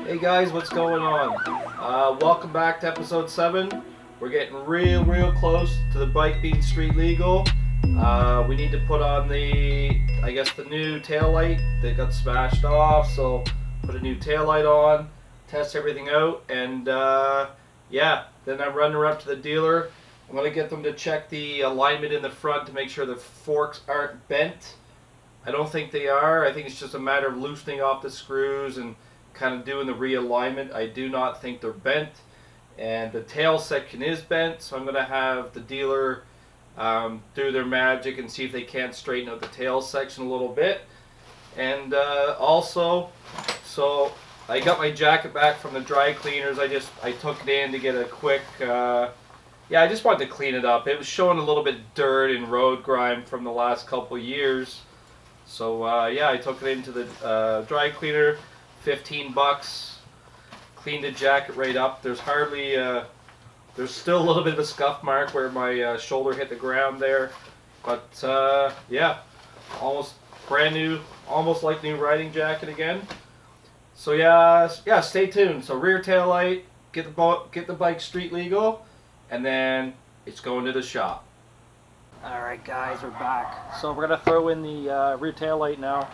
Hey guys, what's going on? Welcome back to episode 7. We're getting real close to the bike being street legal. We need to put on the new taillight that got smashed off, so put a new taillight on, test everything out, and yeah, then I'm running up to the dealer. I'm going to get them to check the alignment in the front to make sure the forks aren't bent. I don't think they are. I think it's just a matter of loosening off the screws and kind of doing the realignment. I do not think they're bent, and the tail section is bent, so I'm going to have the dealer do their magic and see if they can't straighten out the tail section a little bit. And also, so I got my jacket back from the dry cleaners. I took it in to get a quick yeah, I just wanted to clean it up. It was showing a little bit dirt and road grime from the last couple years. So yeah, I took it into the dry cleaner, 15 bucks, cleaned the jacket right up. There's hardly, there's still a little bit of a scuff mark where my shoulder hit the ground there. But yeah, almost brand new, almost like new riding jacket again. So yeah, stay tuned. So rear tail light, get the bike street legal, and then it's going to the shop. Alright guys, we're back. So we're going to throw in the rear tail light now.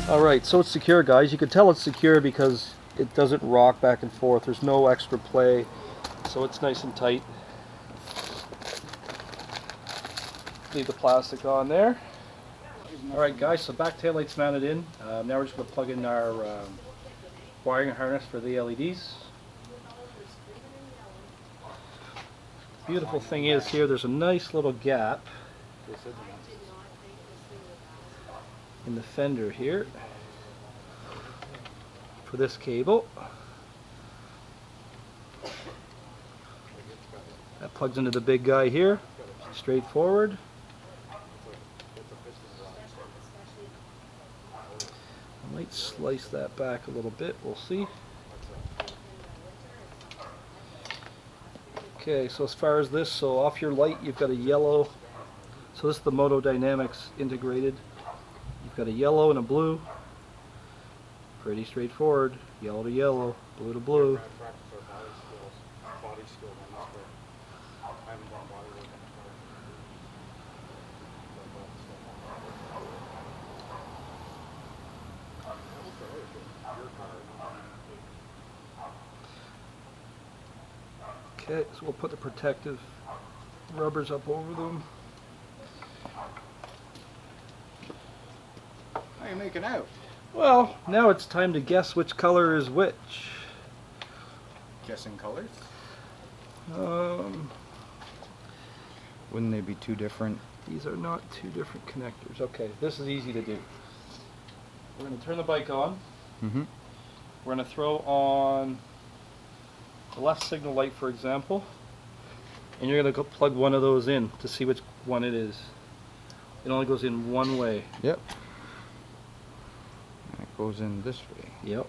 Alright, so it's secure guys. You can tell it's secure because it doesn't rock back and forth. There's no extra play, so it's nice and tight. Leave the plastic on there. Alright guys, so back taillight's mounted in. Now we're just going to plug in our wiring harness for the LEDs. Beautiful thing is here, there's a nice little gap in the fender here for this cable. That plugs into the big guy here, straightforward. I might slice that back a little bit, we'll see. Okay, so as far as this, so off your light you've got a yellow, so this is the Motodynamics integrated. You've got a yellow and a blue. Pretty straightforward. Yellow to yellow, blue to blue. Okay, so we'll put the protective rubbers up over them. How are you making out? Well, now it's time to guess which color is which. Guessing colors? Wouldn't they be two different? These are not two different connectors. Okay, this is easy to do. We're going to turn the bike on. Mm-hmm. We're going to throw on the left signal light, for example, and you're going to plug one of those in to see which one it is. It only goes in one way. Yep. It goes in this way. Yep.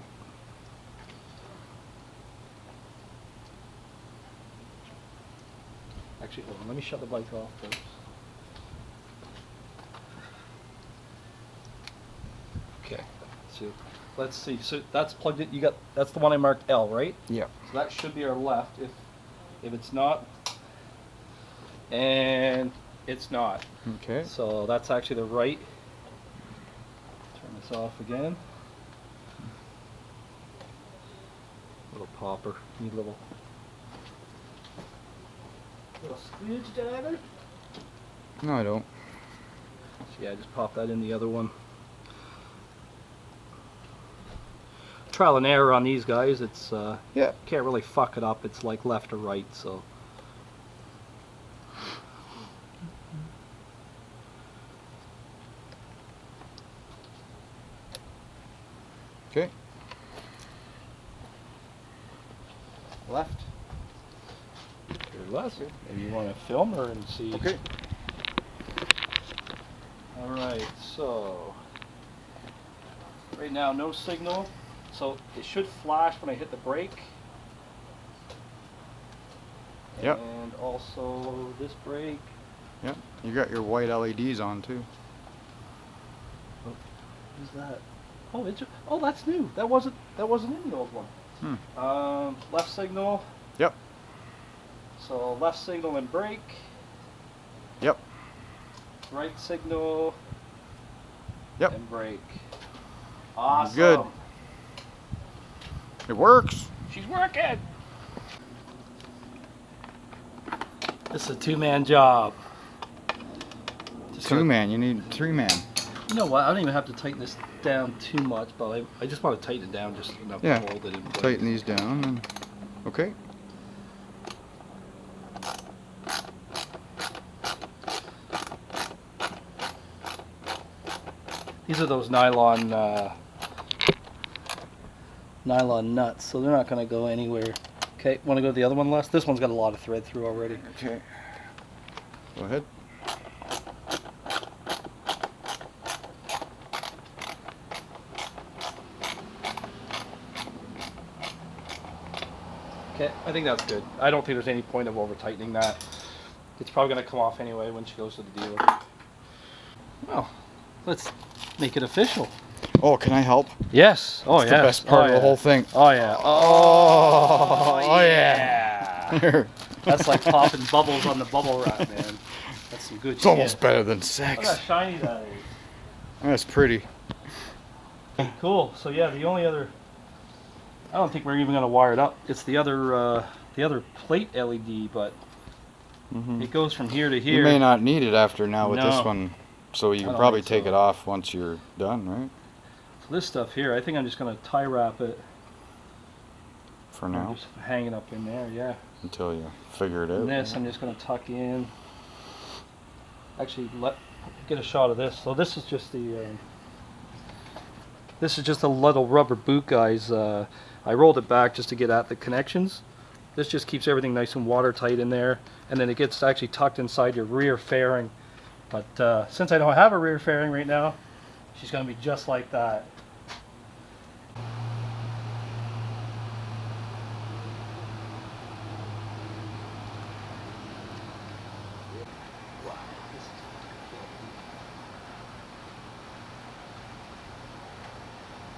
Actually, hold on. Let me shut the bike off first. Okay. So let's see. So that's plugged in. You got. That's the one I marked L, right? Yep. So that should be our left. If it's not, and it's not. Okay. So that's actually the right. lights off again. Little popper, neat little squidge diver. No, I don't. So yeah, just pop that in the other one. Trial and error on these guys. It's Yeah. can't really fuck it up. It's like left or right, so. Okay. Left. Your left. Maybe you want to film her and see. Okay. Alright, so right now no signal, so it should flash when I hit the brake. Yep. And also this brake. Yep. You got your white LEDs on too. What is that? Oh, oh, that's new. That wasn't in the old one. Left signal. Yep. So left signal and brake. Yep. Right signal. Yep. And brake. Awesome. Good. It works. She's working. This is a two-man job. Two-man. You need three-man. You know what? I don't even have to tighten this down too much, but I just want to tighten it down just enough Yeah. to hold it in place. Tighten these down. And, okay. These are those nylon nuts, so they're not going to go anywhere. Okay, want to go to the other one, Les? This one's got a lot of thread through already. Okay. Go ahead. Okay, I think that's good. I don't think there's any point of over tightening that. It's probably going to come off anyway when she goes to the dealer. Well, let's make it official. Oh, can I help? Yes. Oh, It's yeah. the best part of the whole thing. Oh, yeah. Oh, yeah. That's like popping bubbles on the bubble wrap, man. That's some good shit. It's almost better than Look sex. how shiny that is. That's pretty. Cool. So yeah, the only other, I don't think we're even gonna wire it up. It's the other plate LED, but it goes from here to here. You may not need it after now with No. this one, so you I can don't probably think take so. it off once you're done, right? So this stuff here, I think I'm just gonna tie wrap it. For now, Just hang it up in there, yeah. until you figure it out. And this, I'm just gonna tuck in. Actually, get a shot of this. So this is just the. This is just a little rubber boot, guys. I rolled it back just to get at the connections. This just keeps everything nice and watertight in there, and then it gets actually tucked inside your rear fairing. But since I don't have a rear fairing right now, she's going to be just like that.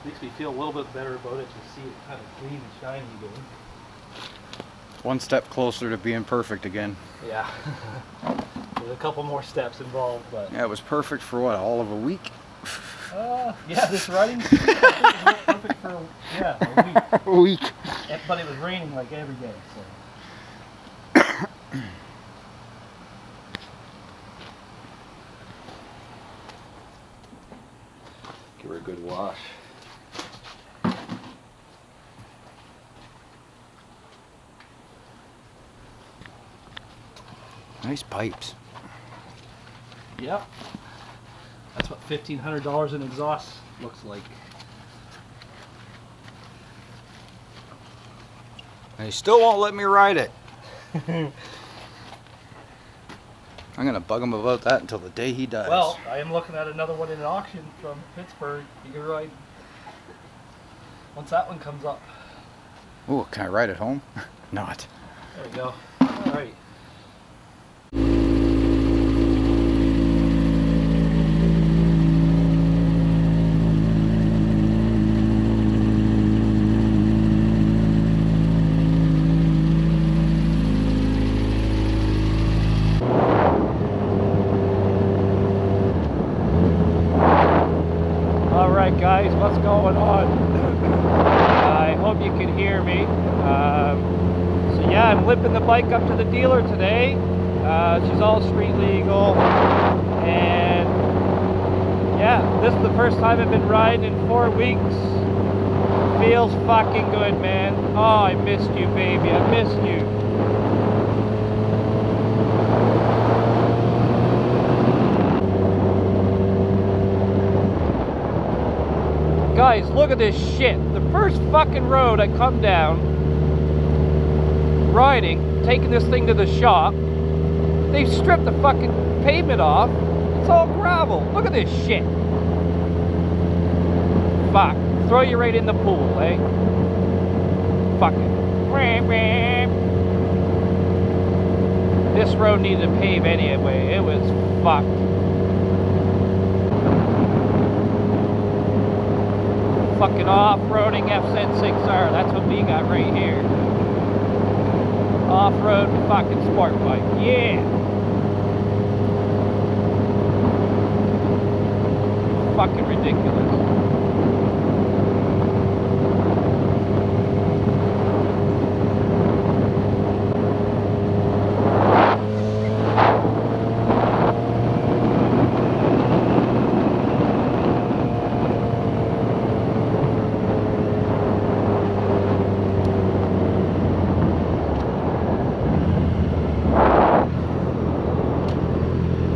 Makes me feel a little bit better about it to see it kind of clean and shiny again. One step closer to being perfect again. Yeah. There's a couple more steps involved, but Yeah, it was perfect for what, all of a week? yeah, this riding was perfect for a week. A week. But it was raining like every day, so. Give her a good wash. Nice pipes. Yep. That's what $1,500 in exhaust looks like. They still won't let me ride it. I'm gonna bug him about that until the day he dies. Well, I am looking at another one in an auction from Pittsburgh. You can ride once that one comes up. Ooh, can I ride it home? Not. There we go. All right. Alright guys, what's going on? I hope you can hear me. So yeah, I'm limping the bike up to the dealer today. She's all street legal. And yeah, this is the first time I've been riding in 4 weeks. Feels fucking good, man. Oh, I missed you, baby. I missed you. Guys, look at this shit. The first fucking road I come down, riding, taking this thing to the shop, they've stripped the fucking pavement off. It's all gravel. Look at this shit. Fuck. Throw you right in the pool, eh? Fuck it. This road needed to pave anyway. It was fucked. Fucking off-roading FZ6R. That's what we got right here. Off-road fucking sport bike. Yeah. Fucking ridiculous.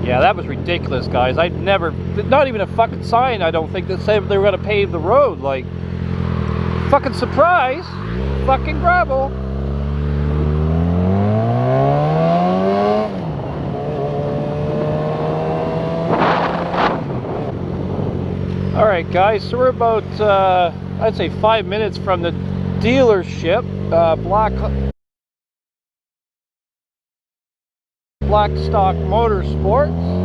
Yeah, that was ridiculous, guys. I'd never, not even a fucking sign, I don't think, that said they were going to pave the road. Like, fucking surprise, fucking gravel. Alright, guys, so we're about, I'd say 5 minutes from the dealership, Blackstock Motorsports.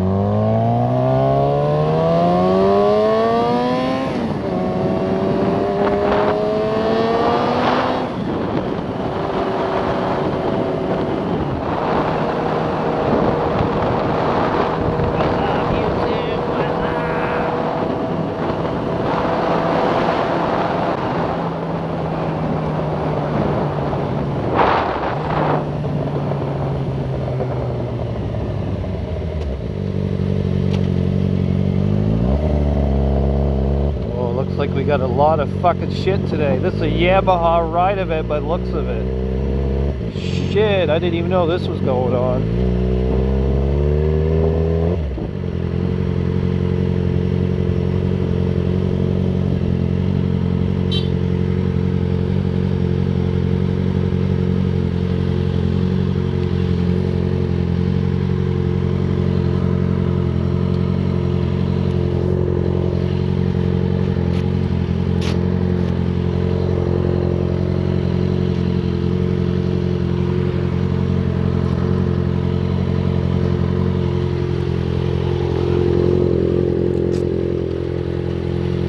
Like we got a lot of fucking shit today. This is a Yamaha ride event by the looks of it. Shit, I didn't even know this was going on.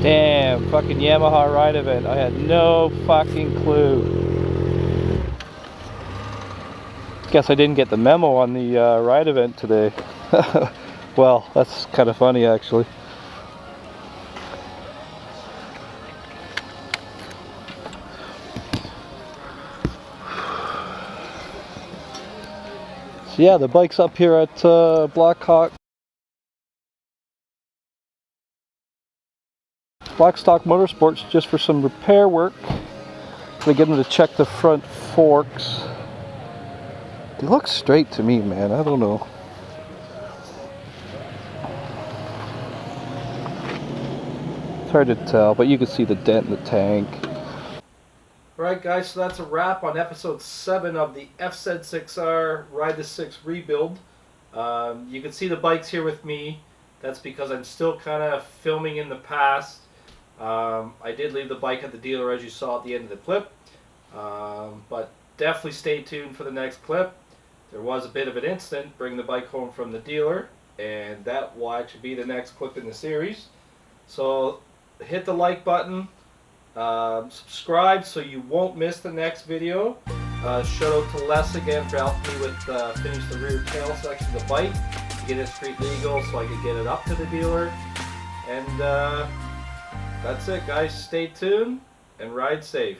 Damn, fucking Yamaha ride event. I had no fucking clue. Guess I didn't get the memo on the ride event today. Well, that's kind of funny actually. So yeah, the bike's up here at Blackstock Motorsports just for some repair work. They get them to check the front forks. They look straight to me, man. I don't know. It's hard to tell, but you can see the dent in the tank. Alright guys, so that's a wrap on episode 7 of the FZ6R RideThe6 Rebuild. You can see the bikes here with me. That's because I'm still kind of filming in the past. I did leave the bike at the dealer as you saw at the end of the clip. But definitely stay tuned for the next clip. There was a bit of an incident bringing the bike home from the dealer, and that will actually be the next clip in the series. So hit the like button, subscribe so you won't miss the next video. Shout out to Les again for helping me with finish the rear tail section of the bike to get it street legal so I could get it up to the dealer. And That's it, guys. Stay tuned and ride safe.